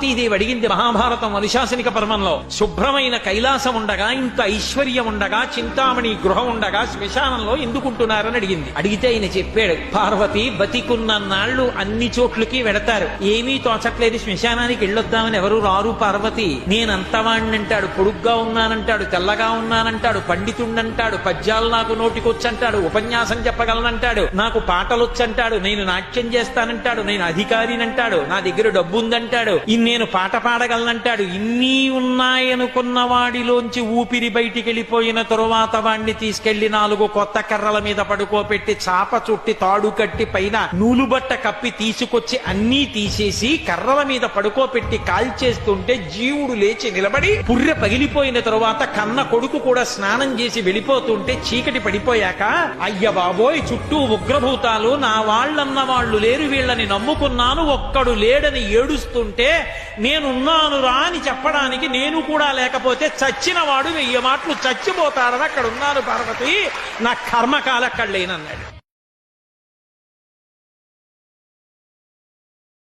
సతీదేవి అడిగింది మహాభారతం అనుశాసనిక పర్వంలో, శుభ్రమైన కైలాసం ఉండగా, ఇంత ఐశ్వర్యం ఉండగా, చింతామణి గృహం ఉండగా శ్మశానంలో ఎందుకుంటున్నారని అడిగింది. అడిగితే ఆయన చెప్పాడు, పార్వతి బతికున్న నాళ్లు అన్ని చోట్లకి వెడతారు, ఏమీ తోచట్లేదు, శ్మశానానికి వెళ్ళొద్దామని ఎవరు రారు పార్వతి. నేనంతవాణ్ణంటాడు, పొడుగ్గా ఉన్నానంటాడు, తెల్లగా ఉన్నానంటాడు, పండితుండంటాడు, పద్యాలు నాకు నోటికొచ్చంటాడు, ఉపన్యాసం చెప్పగలనంటాడు, నాకు పాటలొచ్చంటాడు, నేను నాట్యం చేస్తానంటాడు, నేను అధికారినంటాడు, నా దగ్గర డబ్బు ఉందంటాడు, నేను పాట పాడగలనంటాడు. ఇన్ని ఉన్నాయనుకున్న వాడిలోంచి ఊపిరి బయటికి వెళ్ళిపోయిన తరువాత వాణ్ణి తీసుకెళ్లి 4 కొత్త కర్రల మీద పడుకోపెట్టి చాప చుట్టి తాడు కట్టి పైన నూలుబట్ట కప్పి తీసుకొచ్చి అన్నీ తీసేసి కర్రల మీద పడుకోపెట్టి కాల్చేస్తుంటే జీవుడు లేచి నిలబడి పుర్రె పగిలిపోయిన తరువాత కన్న కొడుకు కూడా స్నానం చేసి వెళ్ళిపోతుంటే చీకటి పడిపోయాక, అయ్య బాబోయ్ చుట్టూ ఉగ్రభూతాలు, నా వాళ్ళన్న వాళ్ళు లేరు, వీళ్ళని నమ్ముకున్నాను, ఒక్కడు లేడని ఏడుస్తుంటే నేనున్నాను రా అని చెప్పడానికి నేను కూడా లేకపోతే చచ్చిన వాడు 1000 మాటలు చచ్చిపోతాడని అక్కడ ఉన్నాను పార్వతి, నా కర్మకాల అక్కడ లేనన్నాడు.